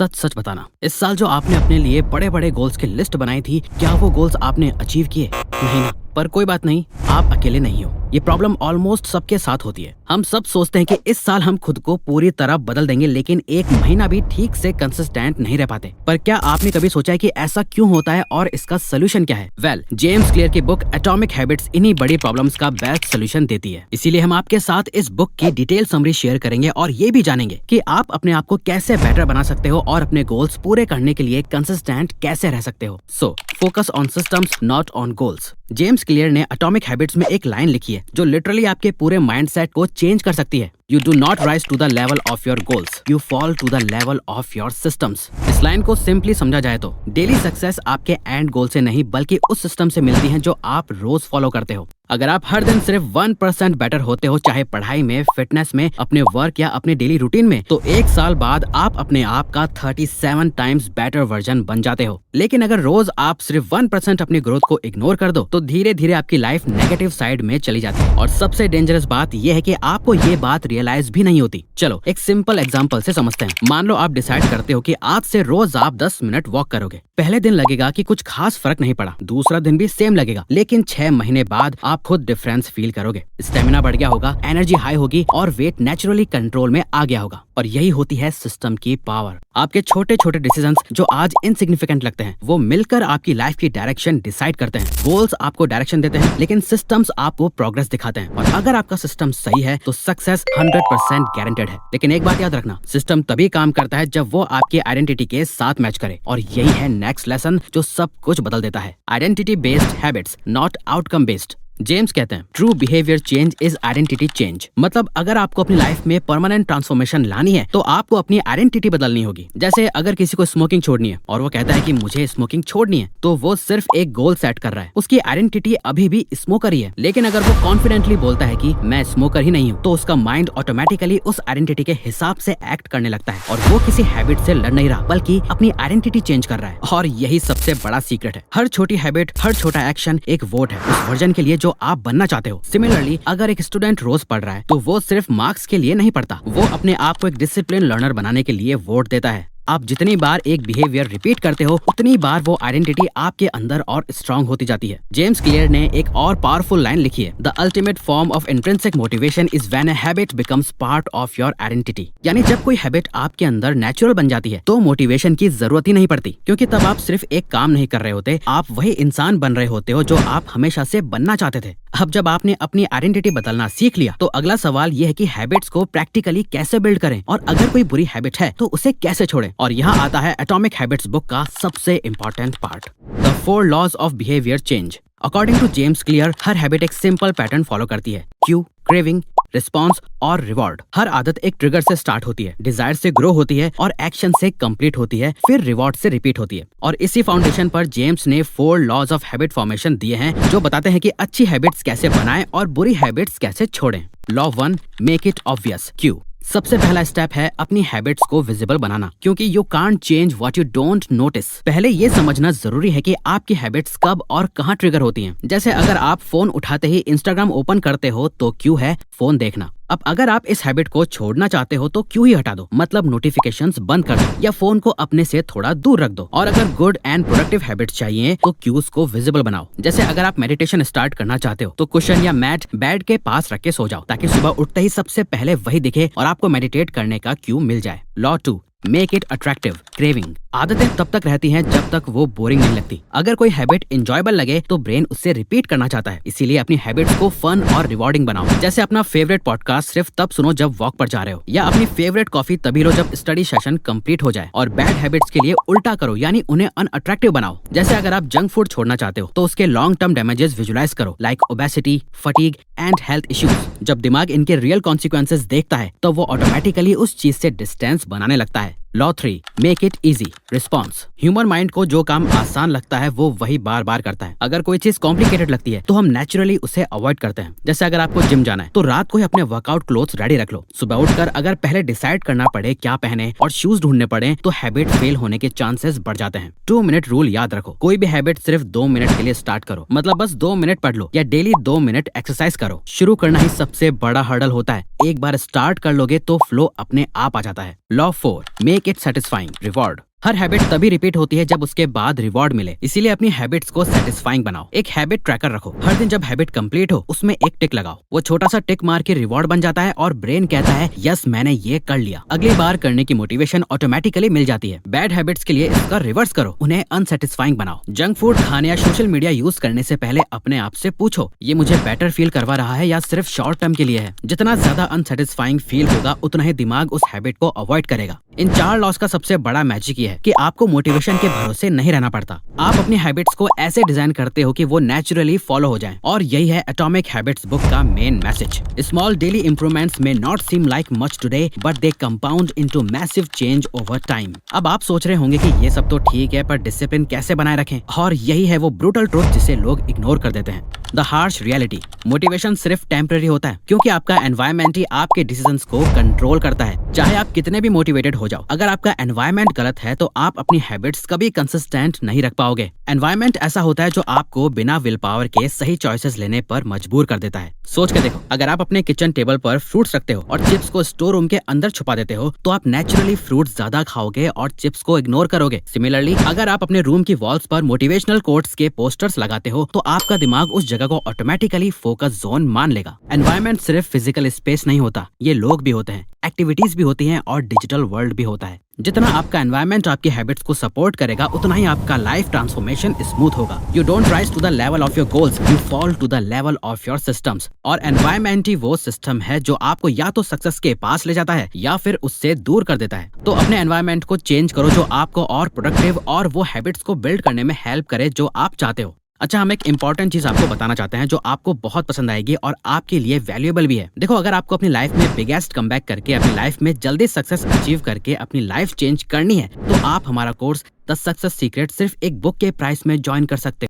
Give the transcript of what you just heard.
सच सच बताना, इस साल जो आपने अपने लिए बड़े बड़े गोल्स की लिस्ट बनाई थी, क्या वो गोल्स आपने अचीव किए? नहीं ना। पर कोई बात नहीं, आप अकेले नहीं हो। ये प्रॉब्लम ऑलमोस्ट सबके साथ होती है। हम सब सोचते हैं कि इस साल हम खुद को पूरी तरह बदल देंगे, लेकिन एक महीना भी ठीक से कंसिस्टेंट नहीं रह पाते। पर क्या आपने कभी सोचा है कि ऐसा क्यों होता है और इसका सोल्यूशन क्या है? वेल, जेम्स क्लियर की बुक एटॉमिक हैबिट्स इन्हीं बड़ी प्रॉब्लम्स का बेस्ट सोल्यूशन देती है। इसीलिए हम आपके साथ इस बुक की डिटेल समरी शेयर करेंगे और ये भी जानेंगे कि आप अपने आप को कैसे बेटर बना सकते हो और अपने गोल्स पूरे करने के लिए कंसिस्टेंट कैसे रह सकते हो। So focus on systems, not on goals. James clear ने एटॉमिक हैबिट्स में एक लाइन लिखी है जो लिटरली आपके पूरे माइंडसेट को चेंज कर सकती है। You do not rise to the level of your goals. You fall to the level of your systems. इस लाइन को सिंपली समझा जाए तो डेली सक्सेस आपके एंड गोल से नहीं बल्कि उस सिस्टम से मिलती है जो आप रोज फॉलो करते हो। अगर आप हर दिन सिर्फ 1% बेटर होते हो, चाहे पढ़ाई में, फिटनेस में, अपने वर्क या अपने डेली रूटीन में, तो एक साल बाद आप अपने आप का 37 टाइम्स बेटर वर्जन बन जाते हो। लेकिन अगर रोज आप सिर्फ 1% अपनी ग्रोथ को इग्नोर कर दो तो धीरे धीरे आपकी लाइफ नेगेटिव साइड में चली जाती है। और सबसे डेंजरस बात यह है कि आपको ये बात रियलाइज भी नहीं होती। चलो एक सिंपल एग्जांपल से समझते हैं। मान लो आप डिसाइड करते हो कि आज से रोज आप 10 मिनट वॉक करोगे। पहले दिन लगेगा कि कुछ खास फर्क नहीं पड़ा, दूसरा दिन भी सेम लगेगा, लेकिन 6 महीने बाद आप खुद डिफरेंस फील करोगे। स्टेमिना बढ़ गया होगा, एनर्जी हाई होगी और वेट नेचुरली कंट्रोल में आ गया होगा। और यही होती है सिस्टम की पावर। आपके छोटे छोटे डिसीजंस जो आज इनसिग्निफिकेंट लगते हैं, वो मिलकर आपकी लाइफ की डायरेक्शन डिसाइड करते हैं। गोल्स आपको डायरेक्शन देते हैं, लेकिन सिस्टम्स आपको प्रोग्रेस दिखाते हैं। और अगर आपका सिस्टम सही है तो सक्सेस 100% गारंटेड है। लेकिन एक बात याद रखना, सिस्टम तभी काम करता है जब वो आपकी आइडेंटिटी के साथ मैच करे। और यही है नेक्स्ट लेसन जो सब कुछ बदल देता है। Identity based habits, not outcome based. James कहते हैं true behaviour change is identity change. मतलब अगर आपको अपनी लाइफ में परमानेंट ट्रांसफॉर्मेशन लानी है तो आपको अपनी आइडेंटिटी बदलनी होगी। जैसे अगर किसी को स्मोकिंग छोड़नी है और वो कहता है कि मुझे स्मोकिंग छोड़नी है, तो वो सिर्फ एक गोल सेट कर रहा है। उसकी आइडेंटिटी अभी भी स्मोकर ही है। लेकिन अगर वो कॉन्फिडेंटली बोलता है कि मैं स्मोकर ही नहीं हूँ, तो उसका माइंड ऑटोमेटिकली उस आइडेंटिटी के हिसाब से एक्ट करने लगता है और वो किसी हैबिट से लड़ नहीं रहा बल्कि अपनी आइडेंटिटी चेंज कर रहा है। और यही सबसे बड़ा सीक्रेट है। हर छोटी हैबिट, हर छोटा एक्शन एक वोट है उस वर्जन के लिए जो आप बनना चाहते हो। सिमिलरली अगर एक स्टूडेंट रोज पढ़ रहा है तो वो सिर्फ मार्क्स के लिए नहीं पढ़ता, वो अपने आप को एक डिसिप्लिन लर्नर बनाने के लिए वोट देता है। आप जितनी बार एक बिहेवियर रिपीट करते हो, उतनी बार वो आइडेंटिटी आपके अंदर और स्ट्रांग होती जाती है। जेम्स क्लियर ने एक और पावरफुल लाइन लिखी है, the ultimate form of intrinsic motivation is when a habit becomes part of your identity. यानी जब कोई हैबिट आपके अंदर नेचुरल बन जाती है तो मोटिवेशन की जरूरत ही नहीं पड़ती, क्योंकि तब आप सिर्फ एक काम नहीं कर रहे होते, आप वही इंसान बन रहे होते हो जो आप हमेशा से बनना चाहते थे। अब जब आपने अपनी आइडेंटिटी बदलना सीख लिया तो अगला सवाल ये है कि हैबिट्स को प्रैक्टिकली कैसे बिल्ड करें और अगर कोई बुरी हैबिट है तो उसे कैसे छोड़ें। और यहाँ आता है एटॉमिक हैबिट्स बुक का सबसे important part, the 4 laws of behaviour change. According to James Clear, हर हैबिट एक सिंपल पैटर्न फॉलो करती है। क्यू, क्रेविंग, रिस्पॉन्स और रिवॉर्ड। हर आदत एक ट्रिगर से स्टार्ट होती है, डिजायर से ग्रो होती है और एक्शन से कंप्लीट होती है, फिर रिवॉर्ड से रिपीट होती है। और इसी फाउंडेशन पर जेम्स ने 4 लॉज ऑफ हैबिट फॉर्मेशन दिए हैं जो बताते हैं कि अच्छी हैबिट्स कैसे बनाएं और बुरी हैबिट्स कैसे छोड़ें। Law 1, make it obvious. Q, सबसे पहला स्टेप है अपनी हैबिट्स को विजिबल बनाना, क्योंकि you can't change what you don't notice. पहले ये समझना जरूरी है कि आपकी हैबिट्स कब और कहाँ ट्रिगर होती हैं। जैसे अगर आप फोन उठाते ही इंस्टाग्राम ओपन करते हो तो क्यू है फोन देखना। अब अगर आप इस हैबिट को छोड़ना चाहते हो तो क्यू ही हटा दो, मतलब नोटिफिकेशंस बंद कर दो या फोन को अपने से थोड़ा दूर रख दो। और अगर गुड एंड प्रोडक्टिव हैबिट चाहिए तो क्यूज को विजिबल बनाओ। जैसे अगर आप मेडिटेशन स्टार्ट करना चाहते हो तो कुशन या मैट बेड के पास रख के सो जाओ, ताकि सुबह उठते ही सबसे पहले वही दिखे और आपको मेडिटेट करने का क्यू मिल जाए। Law 2, make it attractive. Craving, आदतें तब तक रहती हैं जब तक वो बोरिंग नहीं लगती। अगर कोई हैबिट एंजॉयबल लगे तो ब्रेन उससे रिपीट करना चाहता है, इसीलिए अपनी हैबिट्स को फन और रिवॉर्डिंग बनाओ। जैसे अपना फेवरेट पॉडकास्ट सिर्फ तब सुनो जब वॉक पर जा रहे हो, या अपनी फेवरेट कॉफी तभी लो जब स्टडी सेशन कंप्लीट हो जाए। और बैड हैबिट्स के लिए उल्टा करो, यानी उन्हें अनअट्रैक्टिव बनाओ। जैसे अगर आप जंक फूड छोड़ना चाहते हो तो उसके लॉन्ग टर्म डैमेजेस विजुलाइज करो, like obesity, fatigue and health issues. जब दिमाग इनके रियल कॉन्सिक्वेंसेस देखता है तो वो ऑटोमेटिकली उस चीज से डिस्टेंस बनाने लगता है। Law 3, make it easy. Response, human mind को जो काम आसान लगता है वो वही बार बार करता है। अगर कोई चीज कॉम्प्लिकेटेड लगती है तो हम नेचुरली उसे अवॉइड करते हैं। जैसे अगर आपको जिम जाना है तो रात को ही अपने वर्कआउट क्लोथ्स रेडी रख लो। सुबह उठकर अगर पहले डिसाइड करना पड़े क्या पहने और शूज ढूंढने पड़े तो हैबिट फेल होने के चांसेस बढ़ जाते हैं। 2 मिनट रूल याद रखो, कोई भी हैबिट सिर्फ 2 मिनट के लिए स्टार्ट करो, मतलब बस 2 मिनट पढ़ लो या डेली 2 मिनट एक्सरसाइज करो। शुरू करना ही सबसे बड़ा हर्डल होता है, एक बार स्टार्ट कर लोगे तो फ्लो अपने आप आ जाता है। Law 4, make make it satisfying. Reward, her habit तभी रिपीट होती है जब उसके बाद रिवॉर्ड मिले, इसीलिए अपनी हैबिट्स को सेटिस्फाइंग बनाओ। एक हैबिट ट्रैकर रखो, हर दिन जब हैबिट कंप्लीट हो उसमें एक टिक लगाओ। वो छोटा सा टिक मार के रिवॉर्ड बन जाता है और ब्रेन कहता है यस मैंने ये कर लिया। अगली बार करने की मोटिवेशन ऑटोमेटिकली मिल जाती है। बैड हैबिट्स के लिए इसका रिवर्स करो, उन्हें अनसेटिस्फाइंग बनाओ। जंक फूड खाने या सोशल मीडिया यूज करने से पहले अपने आप से पूछो, ये मुझे बेटर फील करवा रहा है या सिर्फ शॉर्ट टर्म के लिए है। जितना ज्यादा अनसेटिस्फाइंग फील होगा उतना ही दिमाग उस हैबिट को अवॉइड करेगा। इन 4 लॉस का सबसे बड़ा मैजिक ये है कि आपको मोटिवेशन के भरोसे नहीं रहना पड़ता। आप अपनी हैबिट्स को ऐसे डिजाइन करते हो कि वो नेचुरली फॉलो हो जाएं। और यही है एटॉमिक हैबिट्स बुक का main message. Small daily improvements may not seem like much today but they compound into massive change over time. अब आप सोच रहे होंगे कि ये सब तो ठीक है पर डिसिप्लिन कैसे बनाए रखें, और यही है वो ब्रूटल ट्रुथ जिसे लोग इग्नोर कर देते हैं। द हार्श रियलिटी, मोटिवेशन सिर्फ टेम्पररी होता है क्योंकि आपका एनवायरमेंट ही आपके डिसीजंस को कंट्रोल करता है। चाहे आप कितने भी मोटिवेटेड हो जाओ, अगर आपका एनवायरमेंट गलत है तो आप अपनी हैबिट्स कभी कंसिस्टेंट नहीं रख पाओगे। एनवायरमेंट ऐसा होता है जो आपको बिना विल पावर के सही चॉइसेस लेने पर मजबूर कर देता है। सोच के देखो, अगर आप अपने किचन टेबल पर फ्रूट्स रखते हो और चिप्स को स्टोर रूम के अंदर छुपा देते हो तो आप नेचुरली फ्रूट्स ज्यादा खाओगे और चिप्स को इग्नोर करोगे। सिमिलरली, अगर आप अपने रूम की वॉल्स पर मोटिवेशनल कोट्स के पोस्टर्स लगाते हो तो आपका दिमाग उस जगह को ऑटोमेटिकली फोकस जोन मान लेगा। एनवायरमेंट सिर्फ फिजिकल स्पेस नहीं होता, ये लोग भी होते हैं, एक्टिविटीज भी होती हैं और डिजिटल वर्ल्ड भी होता है। जितना आपका एनवायरमेंट आपकी हैबिट्स को सपोर्ट करेगा उतना ही आपका लाइफ ट्रांसफॉर्मेशन स्मूथ होगा। You don't rise to the level of your goals, you fall to the level of your systems. और एनवायरमेंट ही वो सिस्टम है जो आपको या तो सक्सेस के पास ले जाता है या फिर उससे दूर कर देता है। तो अपने एनवायरमेंट को चेंज करो जो आपको और प्रोडक्टिव और वो हैबिट्स को बिल्ड करने में हेल्प करे जो आप चाहते हो। अच्छा, हम एक इंपॉर्टेंट चीज आपको बताना चाहते हैं जो आपको बहुत पसंद आएगी और आपके लिए वैल्यूएबल भी है। देखो, अगर आपको अपनी लाइफ में बिगेस्ट कमबैक करके अपनी लाइफ में जल्दी सक्सेस अचीव करके अपनी लाइफ चेंज करनी है तो आप हमारा कोर्स द सक्सेस सीक्रेट सिर्फ एक बुक के प्राइस में ज्वाइन कर सकते हो।